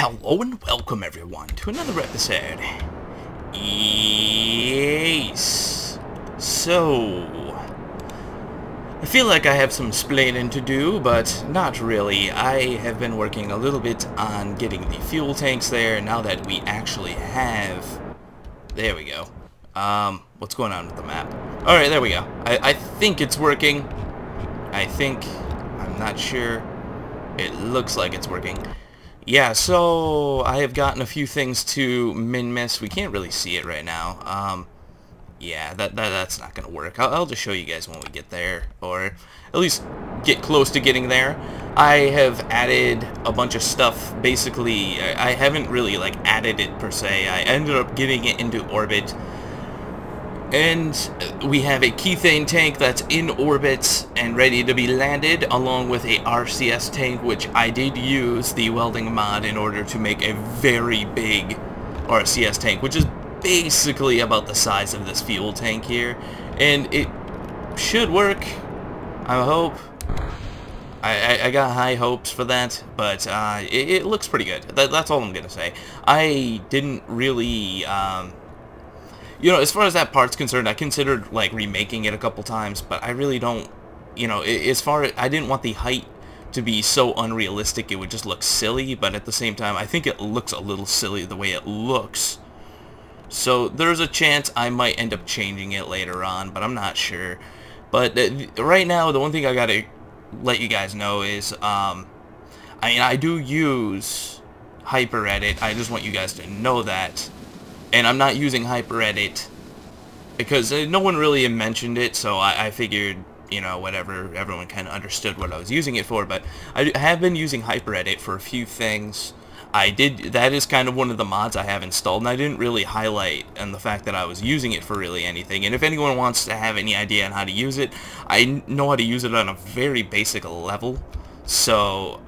Hello and welcome everyone to another episode. Yes. So, I feel like I have some explaining to do, but not really. I have been working a little bit on getting the fuel tanks there now that we actually have... There we go. What's going on with the map? Alright, there we go. I think it's working. I'm not sure. It looks like it's working. Yeah, so I have gotten a few things to minmus. We can't really see it right now. Yeah, that's not gonna work. I'll just show you guys when we get there, or at least get close to getting there. I have added a bunch of stuff. Basically, I haven't really like added it per se. I ended up getting it into orbit. And we have a Kethane tank that's in orbit and ready to be landed, along with a RCS tank, which I did use the welding mod in order to make a very big RCS tank, which is basically about the size of this fuel tank here. And it should work, I hope. I got high hopes for that, but it looks pretty good. That's all I'm going to say. I didn't really... You know, as far as that part's concerned, I considered, like, remaking it a couple times, but I really don't, you know, as far as, I didn't want the height to be so unrealistic it would just look silly, but at the same time, I think it looks a little silly the way it looks. So, there's a chance I might end up changing it later on, but I'm not sure. But, right now, the one thing I gotta let you guys know is, I mean, I do use hyperedit, I just want you guys to know that. And I'm not using hyperedit because no one really mentioned it, so I figured, you know, whatever, everyone kind of understood what I was using it for. But I have been using hyperedit for a few things. That is kind of one of the mods I have installed, and I didn't really highlight on the fact that I was using it for really anything. And if anyone wants to have any idea on how to use it, I know how to use it on a very basic level. So,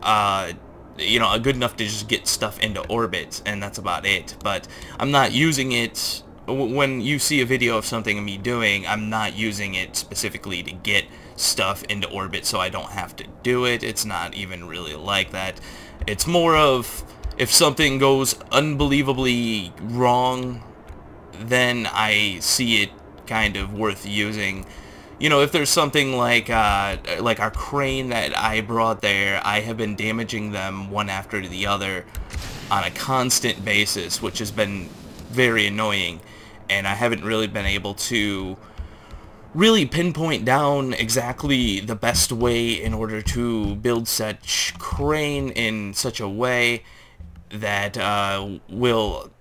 you know, good enough to just get stuff into orbit, and that's about it. But I'm not using it, when you see a video of something of me doing, I'm not using it specifically to get stuff into orbit so I don't have to do it. It's not even really like that. It's more of, if something goes unbelievably wrong, then I see it kind of worth using. You know, if there's something like our crane that I brought there, I have been damaging them one after the other on a constant basis, which has been very annoying, and I haven't really been able to really pinpoint down exactly the best way in order to build such crane in such a way that will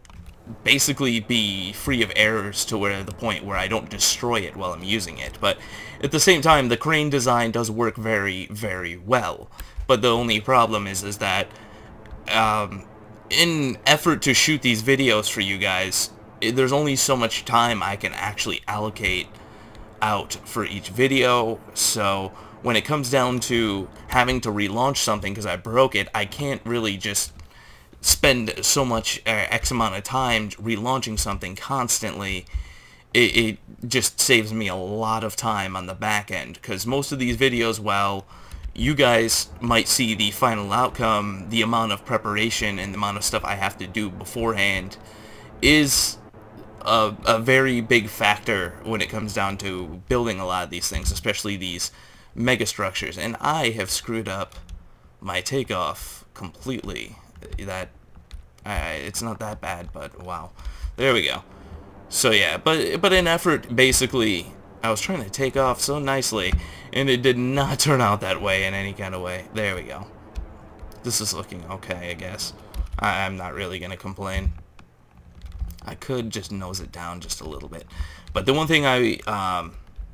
basically be free of errors to where the point where I don't destroy it while I'm using it. But at the same time, the crane design does work very, very well. But the only problem is that in effort to shoot these videos for you guys, there's only so much time I can actually allocate out for each video. So when it comes down to having to relaunch something because I broke it, I can't really just spend so much X amount of time relaunching something constantly. It just saves me a lot of time on the back end, because most of these videos, while you guys might see the final outcome, the amount of preparation and the amount of stuff I have to do beforehand is a very big factor when it comes down to building a lot of these things, especially these mega structures. And I have screwed up my takeoff completely. That it's not that bad, but wow, there we go. So yeah, but in effort, basically, I was trying to take off so nicely, and it did not turn out that way in any kind of way. There we go. This is looking okay, I guess. I'm not really gonna complain. I could just nose it down just a little bit, but the one thing I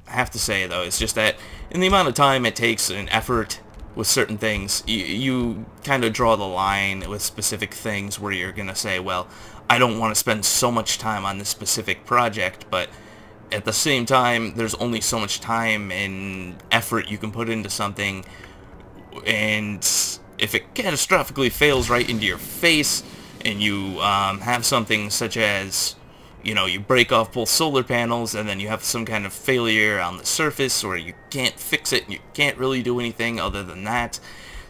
have to say though is just that in the amount of time it takes and effort with certain things, you kind of draw the line with specific things where you're gonna say, well, I don't want to spend so much time on this specific project, but at the same time, there's only so much time and effort you can put into something, and if it catastrophically fails right into your face, and you have something such as, you know, you break off both solar panels, and then you have some kind of failure on the surface, or you can't fix it, and you can't really do anything other than that,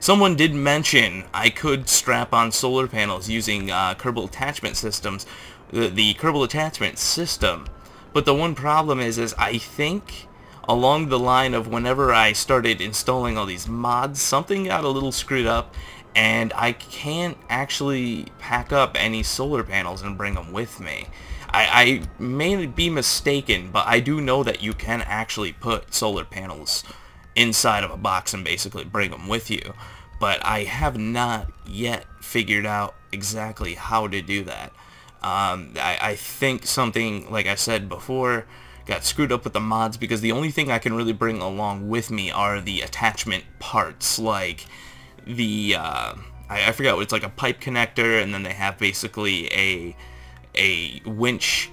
Someone did mention I could strap on solar panels using Kerbal attachment systems, the Kerbal attachment system. But the one problem is I think along the line of whenever I started installing all these mods, something got a little screwed up, and I can't actually pack up any solar panels and bring them with me. I may be mistaken, but I do know that you can actually put solar panels inside of a box and basically bring them with you. But I have not yet figured out exactly how to do that. I think something, like I said before, got screwed up with the mods, because the only thing I can really bring along with me are the attachment parts, like the, I forgot what it's like, a pipe connector, and then they have basically a winch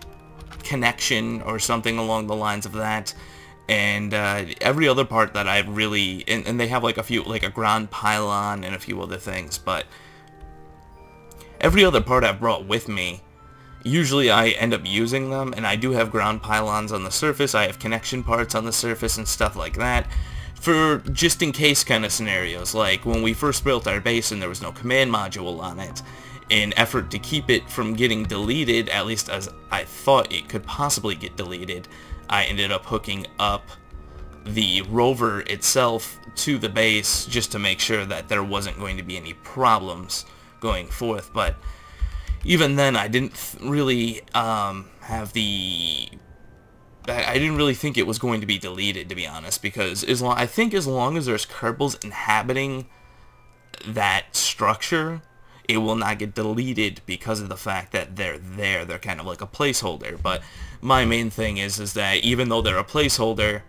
connection or something along the lines of that, and every other part that I really, and they have like a few, like a ground pylon and a few other things, but every other part I've brought with me, usually I end up using them, and I do have ground pylons on the surface, I have connection parts on the surface and stuff like that, for just in case kind of scenarios, like when we first built our base and there was no command module on it. In effort to keep it from getting deleted, at least as I thought it could possibly get deleted, I ended up hooking up the rover itself to the base just to make sure that there wasn't going to be any problems going forth. But even then, I didn't really have the... I didn't really think it was going to be deleted, to be honest, because I think as long as there's Kerbals inhabiting that structure, it will not get deleted because of the fact that they're there. They're kind of like a placeholder. But my main thing is that even though they're a placeholder,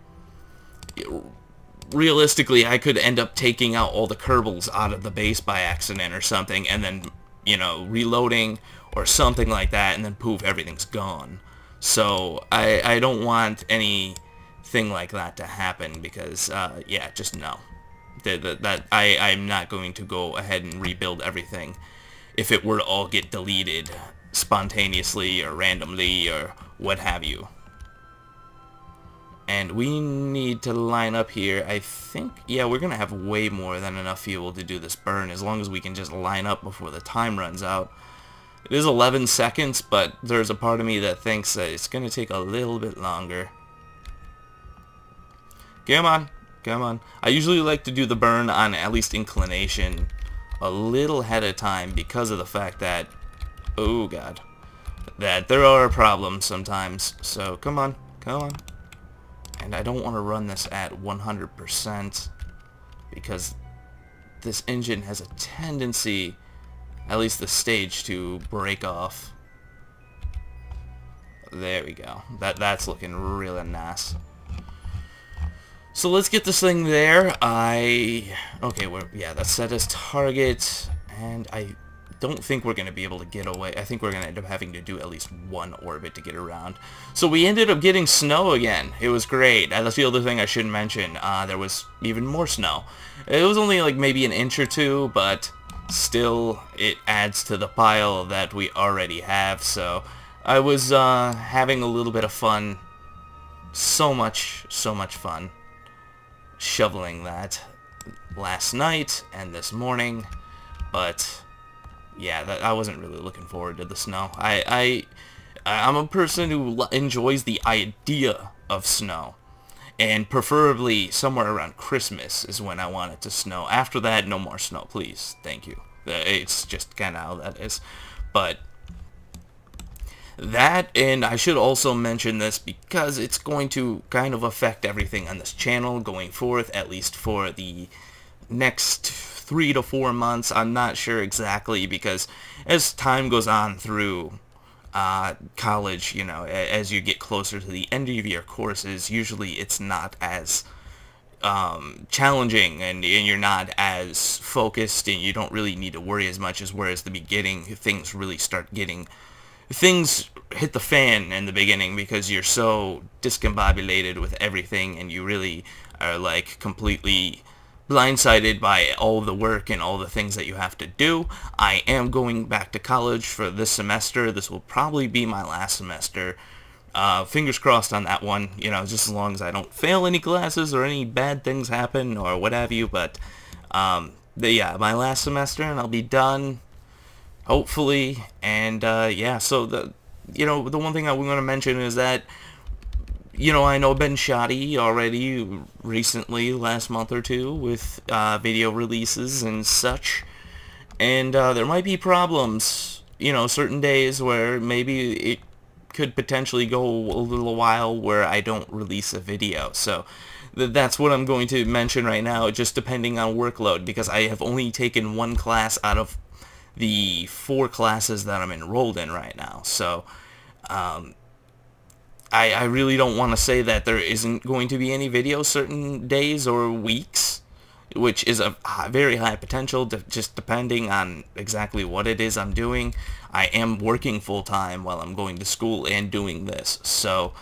realistically, I could end up taking out all the Kerbals out of the base by accident or something, and then, you know, reloading or something like that, and then poof, everything's gone. So I don't want anything like that to happen, because yeah, just no. I'm not going to go ahead and rebuild everything if it were to all get deleted spontaneously or randomly or what have you. And we need to line up here. I think, yeah, we're going to have way more than enough fuel to do this burn, as long as we can just line up before the time runs out. It is 11 seconds, but there's a part of me that thinks that it's going to take a little bit longer. Come on. Come on. I usually like to do the burn on at least inclination a little ahead of time, because of the fact that, oh god, that there are problems sometimes. So come on, come on. And I don't want to run this at 100%, because this engine has a tendency, at least the stage, to break off. There we go. That's looking really nice. So let's get this thing there. Okay, yeah, that's set as target, and I don't think we're going to be able to get away. I think we're going to end up having to do at least one orbit to get around. So we ended up getting snow again. It was great. That's the other thing I should mention. There was even more snow. It was only like maybe an inch or two, but still it adds to the pile that we already have. So I was having a little bit of fun. So much fun shoveling that last night and this morning, but yeah, I wasn't really looking forward to the snow. I'm a person who enjoys the idea of snow, and preferably somewhere around Christmas is when I want it to snow. After that, no more snow, please. Thank you. It's just kind of how that is. But that, and I should also mention this because it's going to kind of affect everything on this channel going forth, at least for the next 3 to 4 months. I'm not sure exactly, because as time goes on through college, you know, as you get closer to the end of your courses, usually it's not as challenging, and you're not as focused, and you don't really need to worry as much, as whereas the beginning, things really start getting... Things hit the fan in the beginning, because you're so discombobulated with everything, and you really are like completely blindsided by all the work and all the things that you have to do. I am going back to college for this semester. This will probably be my last semester. Fingers crossed on that one, you know, just as long as I don't fail any classes or any bad things happen or what have you. But yeah, my last semester, and I'll be done, hopefully. And yeah, so the one thing I want to mention is that, I know I've been shoddy already recently, last month or two, with video releases and such. And there might be problems, certain days where maybe it could potentially go a little while where I don't release a video. So that's what I'm going to mention right now, just depending on workload, because I have only taken one class out of the 4 classes that I'm enrolled in right now. So I really don't want to say that there isn't going to be any videos certain days or weeks, which is a very high potential, just depending on exactly what it is I'm doing. I am working full-time while I'm going to school and doing this, so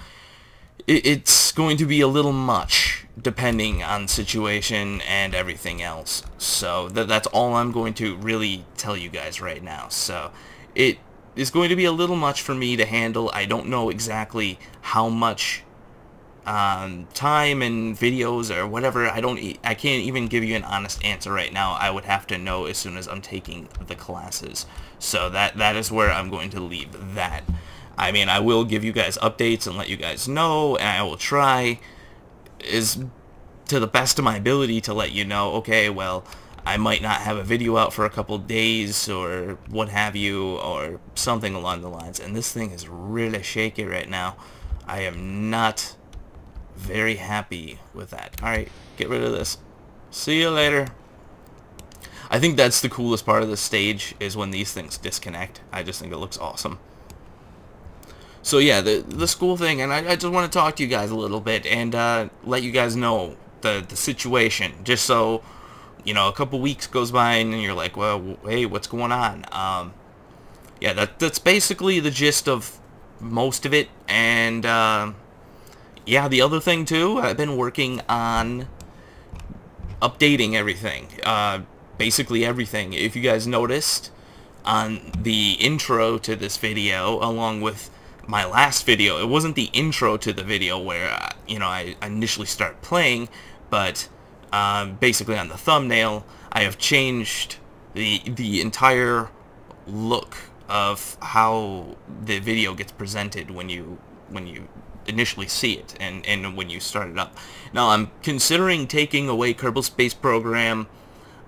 it's going to be a little much depending on situation and everything else. So that's all I'm going to really tell you guys right now. So it is going to be a little much for me to handle. I don't know exactly how much time and videos or whatever. I can't even give you an honest answer right now. I would have to know as soon as I'm taking the classes. So that is where I'm going to leave that. I mean, I will give you guys updates and let you guys know, and I will try to the best of my ability to let you know, okay, well, I might not have a video out for a couple days or what have you, or something along the lines. And this thing is really shaky right now. I am not very happy with that. Alright, get rid of this. See you later. I think that's the coolest part of the stage, is when these things disconnect. I just think it looks awesome. So yeah, the school thing, and I just want to talk to you guys a little bit and let you guys know the situation, just so a couple weeks goes by and you're like, well, hey, what's going on? Yeah, that's basically the gist of most of it. And yeah, the other thing too, I've been working on updating everything, basically everything. If you guys noticed on the intro to this video, along with my last video, it wasn't the intro to the video where I initially start playing, but basically on the thumbnail I have changed the entire look of how the video gets presented when you initially see it and when you start it up. Now I'm considering taking away Kerbal Space Program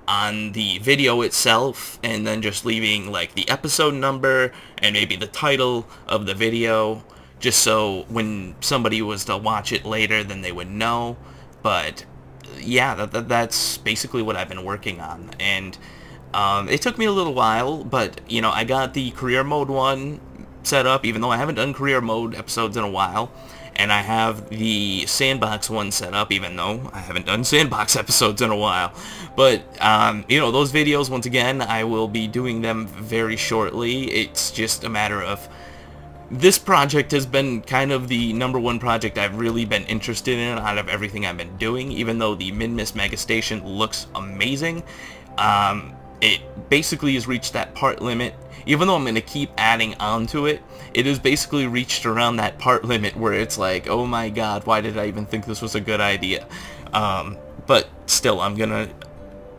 on the video itself, and then just leaving like the episode number and maybe the title of the video, just so when somebody was to watch it later, then they would know. But yeah, that's basically what I've been working on, and it took me a little while, but I got the career mode one set up, even though I haven't done career mode episodes in a while. And I have the sandbox one set up, even though I haven't done sandbox episodes in a while. But, those videos, once again, I will be doing them very shortly. It's just a matter of... This project has been kind of the #1 project I've really been interested in out of everything I've been doing, even though the minmus mega station looks amazing. It basically has reached that part limit. Even though I'm going to keep adding on to it, it has basically reached around that part limit where it's like, oh my god, why did I even think this was a good idea? But still, I'm going to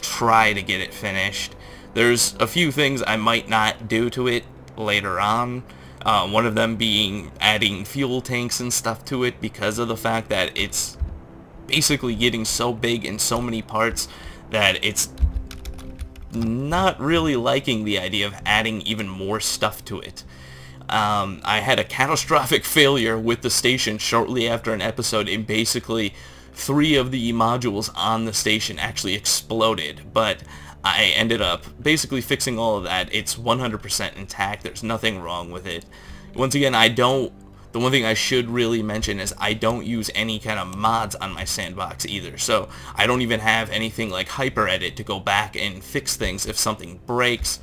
try to get it finished. There's a few things I might not do to it later on. One of them being adding fuel tanks and stuff to it, because of the fact that it's basically getting so big in so many parts that it's not really liking the idea of adding even more stuff to it. I had a catastrophic failure with the station shortly after an episode, and basically 3 of the modules on the station actually exploded, but I ended up basically fixing all of that. It's 100% intact. There's nothing wrong with it. Once again, the one thing I should really mention is I don't use any kind of mods on my sandbox either. So I don't even have anything like hyperedit to go back and fix things if something breaks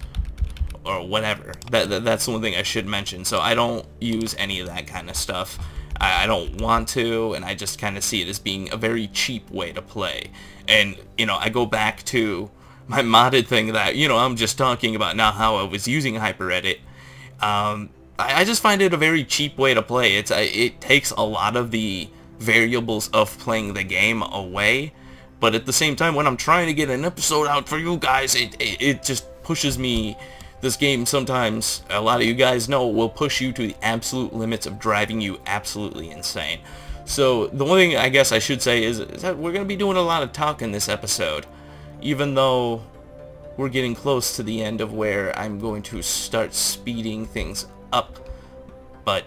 or whatever. That's the one thing I should mention. So I don't use any of that kind of stuff. I don't want to, and I just kind of see it as being a very cheap way to play. And, I go back to my modded thing that, I'm just talking about now, how I was using hyperedit. I just find it a very cheap way to play. It takes a lot of the variables of playing the game away, But at the same time, when I'm trying to get an episode out for you guys, it just pushes me. This game sometimes, a lot of you guys know, will push you to the absolute limits of driving you absolutely insane. So the only thing I guess I should say is that we're going to be doing a lot of talk in this episode, even though we're getting close to the end of where I'm going to start speeding things up. But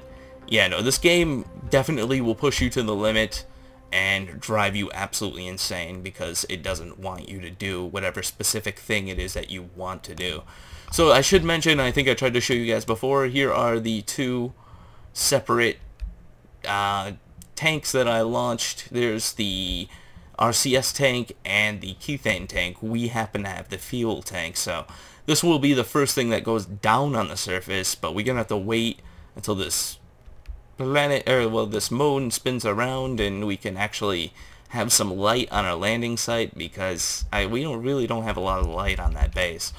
yeah, no, this game definitely will push you to the limit and drive you absolutely insane because it doesn't want you to do whatever specific thing it is that you want to do. So I should mention, I think I tried to show you guys before, here are the two separate tanks that I launched. There's the RCS tank and the Kethane tank. We happen to have the fuel tank, so this will be the first thing that goes down on the surface, but we're gonna have to wait until this planet, or well, this moon spins around and we can actually have some light on our landing site, because we really don't have a lot of light on that base.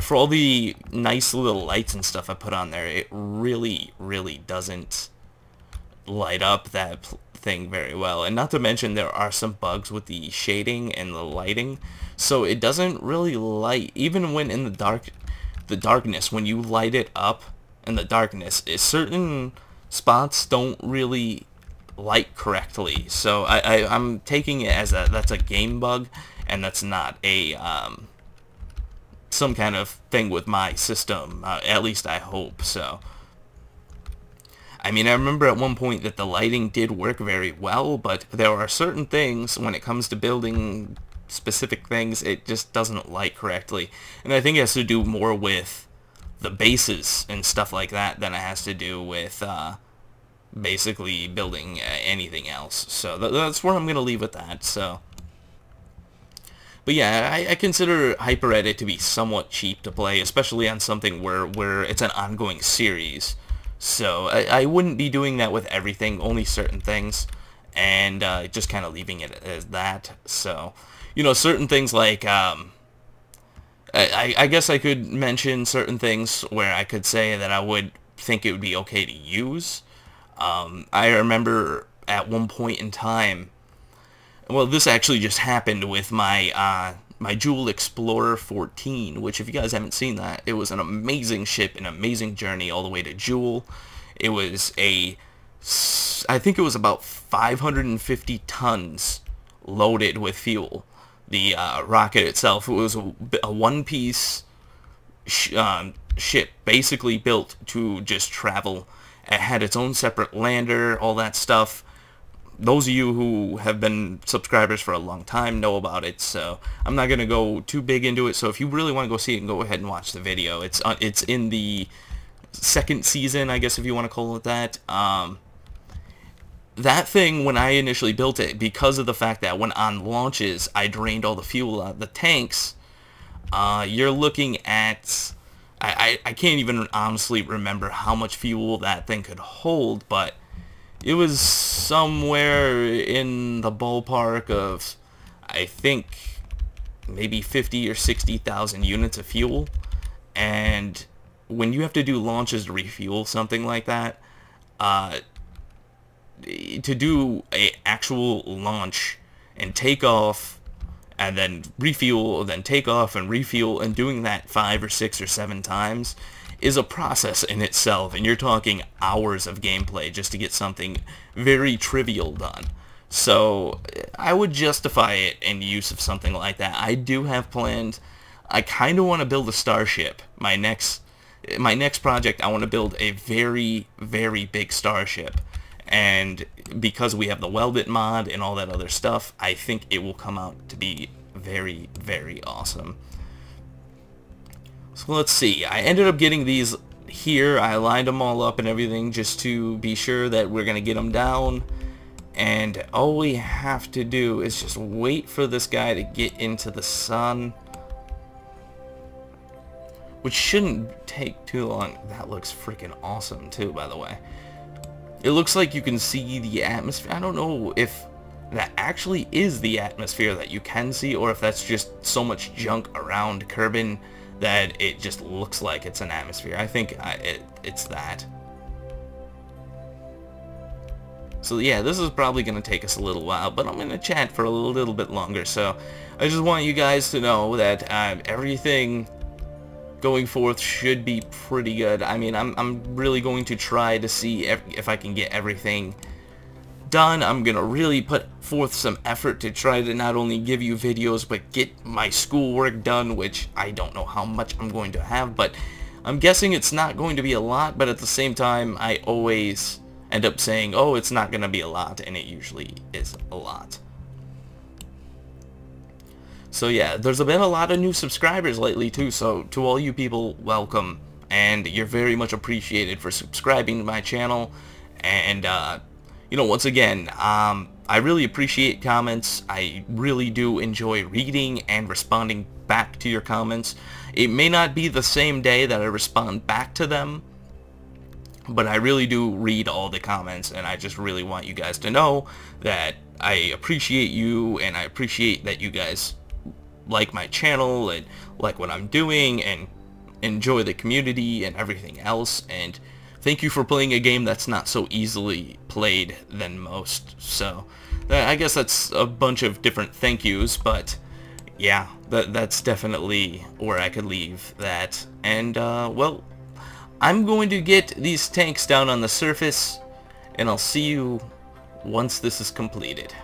For all the nice little lights and stuff I put on there, it really doesn't light up that thing very well. And not to mention, there are some bugs with the shading and the lighting, so it doesn't really light, even when in the darkness, when you light it up in the darkness, certain spots don't really light correctly. So I'm taking it as that's a game bug, and that's not a some kind of thing with my system, at least I hope so. I mean, I remember at one point that the lighting did work very well, but there are certain things when it comes to building specific things, it just doesn't light correctly. And I think it has to do more with the bases and stuff like that than it has to do with basically building anything else. So that's where I'm going to leave with that. So, but yeah, I consider hyperedit to be somewhat cheap to play, especially on something where it's an ongoing series. So I wouldn't be doing that with everything, only certain things, and just kind of leaving it as that. So, you know, certain things like, I guess I could mention certain things where I could say that I would think it would be okay to use. I remember at one point in time, well, this actually just happened with my my Jewel Explorer 14, which, if you guys haven't seen that, it was an amazing ship, an amazing journey all the way to Jewel. It was I think it was about 550 tons loaded with fuel. The rocket itself, it was a one-piece ship, basically built to just travel. It had its own separate lander, all that stuff. Those of you who have been subscribers for a long time know about it, so I'm not going to go too big into it. So if you really want to go see it, go ahead and watch the video. It's in the second season, I guess, if you want to call it that. That thing, when I initially built it, because of the fact that when on launches I drained all the fuel out of the tanks, you're looking at... I can't even honestly remember how much fuel that thing could hold, but it was somewhere in the ballpark of, I think, maybe 50 or 60,000 units of fuel. And when you have to do launches to refuel something like that, to do a actual launch and take off and then refuel, then take off and refuel, and doing that 5 or 6 or 7 times is a process in itself, and you're talking hours of gameplay just to get something very trivial done. So I would justify it in use of something like that. I do have planned, I kind of want to build a starship. My next project, I want to build a very big starship, and because we have the Weldit mod and all that other stuff, I think it will come out to be very awesome. So let's see, I ended up getting these here. I lined them all up and everything just to be sure that we're going to get them down. And all we have to do is just wait for this guy to get into the sun, which shouldn't take too long. That looks freaking awesome too, by the way. It looks like you can see the atmosphere. I don't know if that actually is the atmosphere that you can see, or if that's just so much junk around Kerbin that it just looks like it's an atmosphere. I think it's that. So yeah, this is probably going to take us a little while, but I'm going to chat for a little bit longer. So I just want you guys to know that everything going forth should be pretty good. I mean, I'm really going to try to see if I can get everything done. I'm going to really put forth some effort to try to not only give you videos, but get my schoolwork done, which I don't know how much I'm going to have, but I'm guessing it's not going to be a lot, but at the same time, I always end up saying, oh, it's not going to be a lot, and it usually is a lot. So yeah, there's been a lot of new subscribers lately too, so to all you people, welcome, and you're very much appreciated for subscribing to my channel. And you know, once again, I really appreciate comments. I really do enjoy reading and responding back to your comments. It may not be the same day that I respond back to them, but I really do read all the comments, and I just really want you guys to know that I appreciate you, and I appreciate that you guys like my channel and like what I'm doing and enjoy the community and everything else. And thank you for playing a game that's not so easily played than most. So I guess that's a bunch of different thank yous, but yeah, that's definitely where I could leave that. And well, I'm going to get these tanks down on the surface, and I'll see you once this is completed.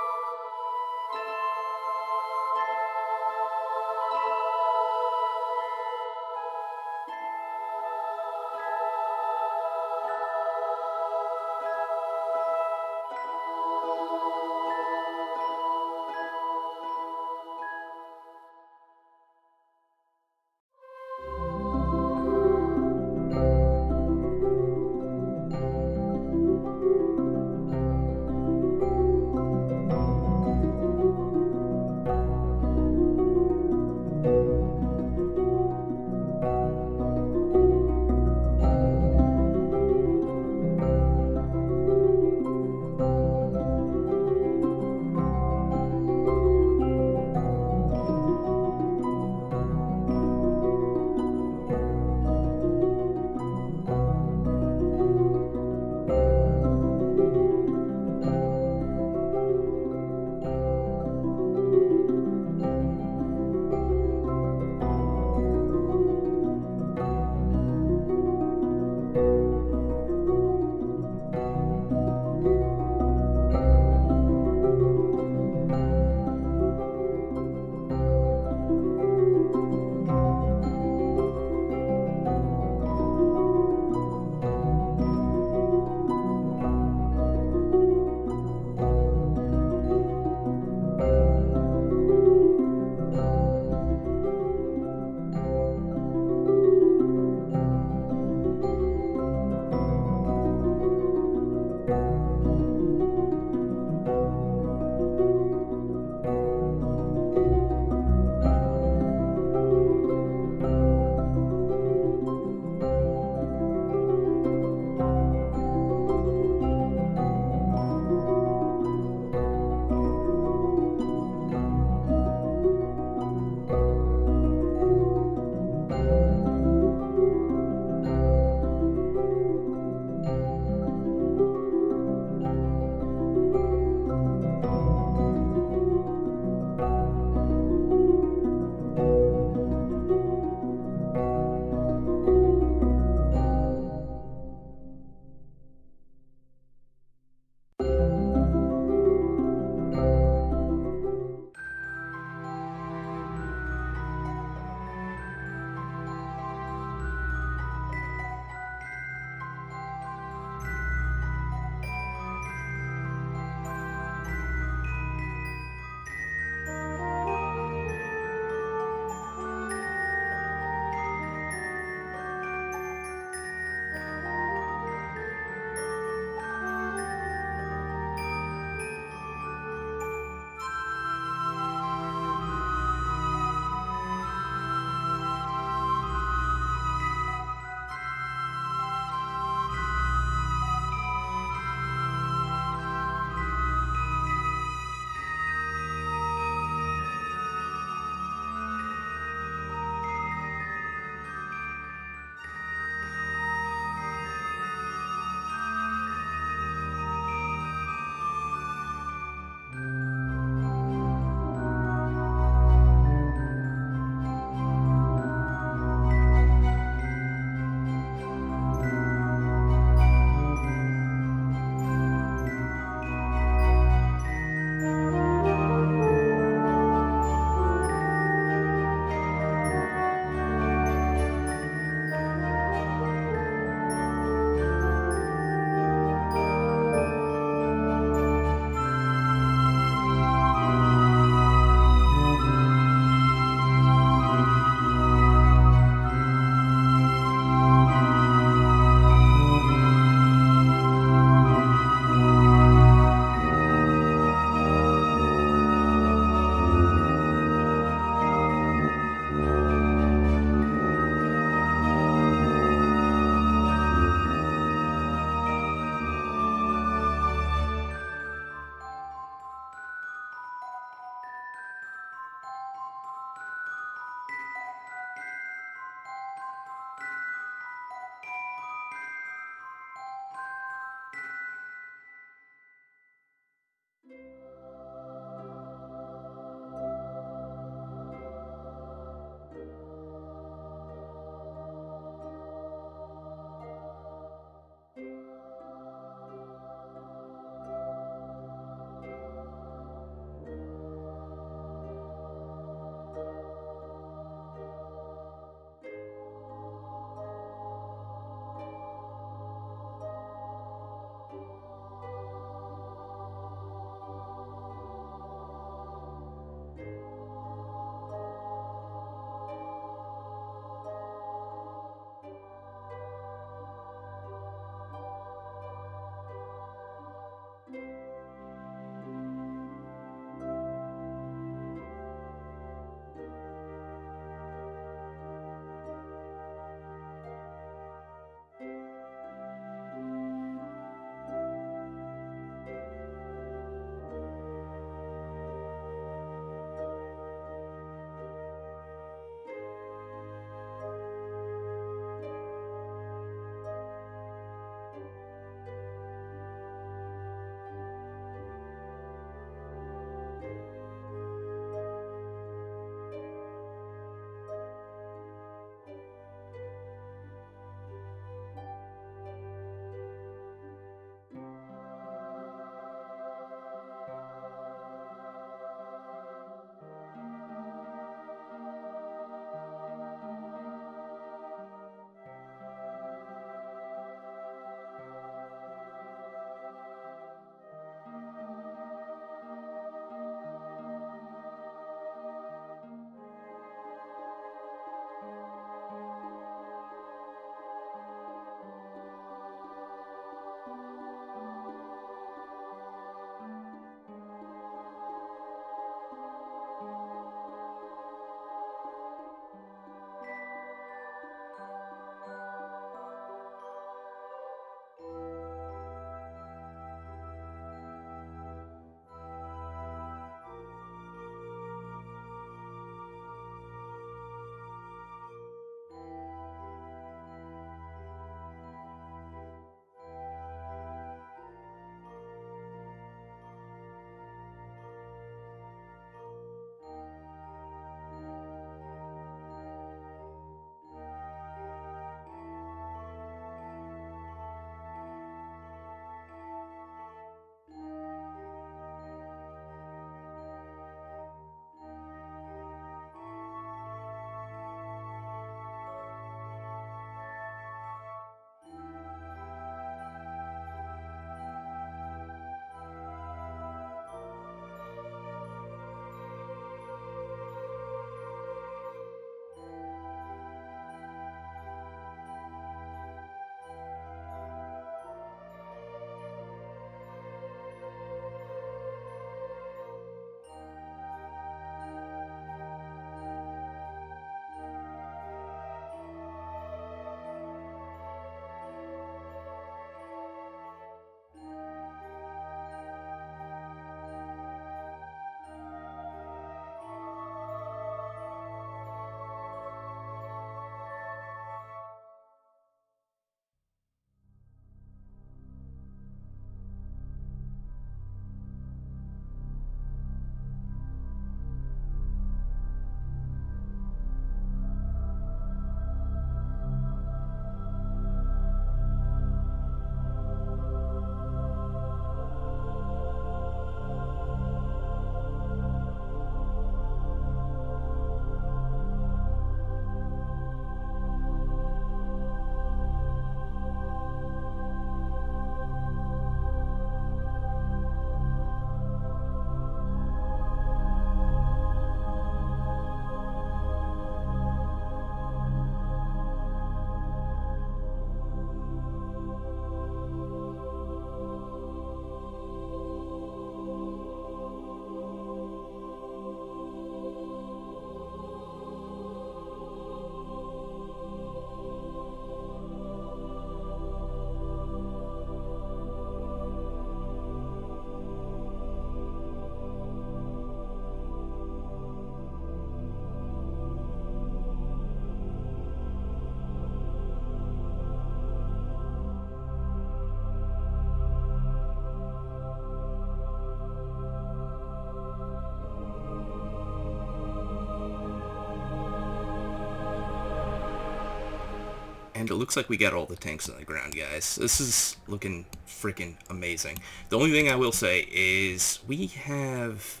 And it looks like we got all the tanks on the ground, guys. This is looking freaking amazing. The only thing I will say is we have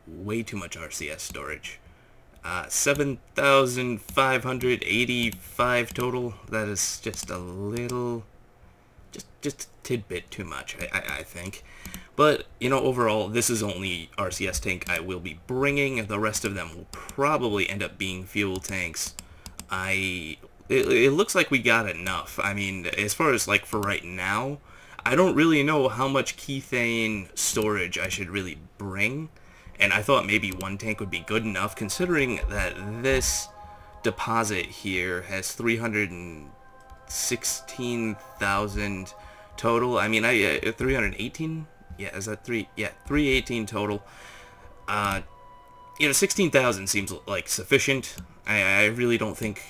way too much RCS storage. 7,585 total. That is just a little... just a tidbit too much, I think. But, you know, overall, this is only RCS tank I will be bringing. The rest of them will probably end up being fuel tanks. It looks like we got enough. I mean, as far as, like, for right now, I don't really know how much kethane storage I should really bring. And I thought maybe one tank would be good enough, considering that this deposit here has 316,000 total. I mean, 318? Yeah, is that 318 total. You know, 16,000 seems like sufficient. I really don't think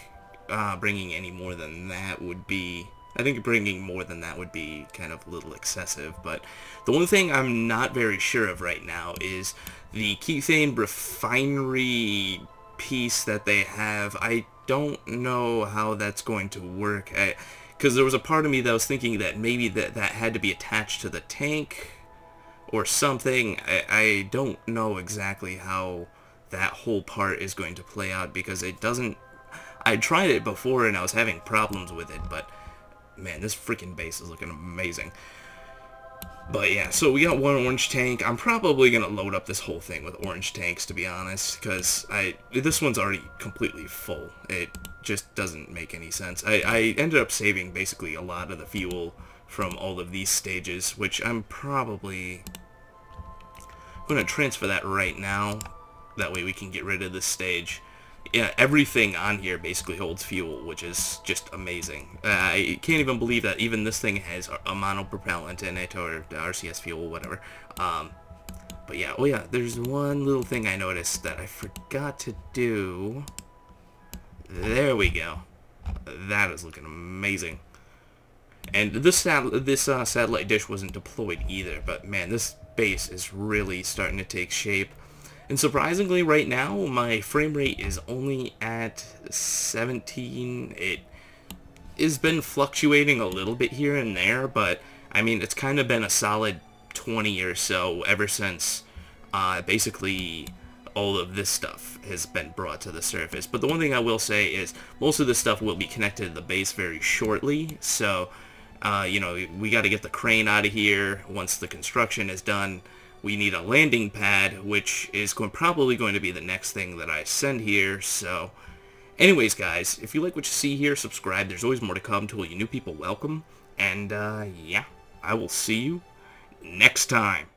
bringing any more than that would be... I think bringing more than that would be kind of a little excessive, but the one thing I'm not very sure of right now is the kethane refinery piece that they have. I don't know how that's going to work, because there was a part of me that was thinking that maybe that had to be attached to the tank or something. I don't know exactly how that whole part is going to play out, because it doesn't... I tried it before and I was having problems with it, but man, this freaking base is looking amazing. But yeah, so we got one orange tank. I'm probably going to load up this whole thing with orange tanks, to be honest, because this one's already completely full. It just doesn't make any sense. I ended up saving basically a lot of the fuel from all of these stages, which I'm probably going to transfer that right now. That way we can get rid of this stage. Yeah, everything on here basically holds fuel, which is just amazing. I can't even believe that even this thing has a monopropellant in it, or the RCS fuel, whatever. But yeah, oh yeah, there's one little thing I noticed that I forgot to do. There we go. That is looking amazing. And this satellite dish wasn't deployed either, but man, this base is really starting to take shape. And surprisingly, right now, my frame rate is only at 17. It has been fluctuating a little bit here and there, but, I mean, it's kind of been a solid 20 or so ever since, basically, all of this stuff has been brought to the surface. But the one thing I will say is, most of this stuff will be connected to the base very shortly, so, you know, we got to get the crane out of here once the construction is done. We need a landing pad, which is probably going to be the next thing that I send here. So, anyways, guys, if you like what you see here, subscribe. There's always more to come. To all you new people, welcome. And, yeah, I will see you next time.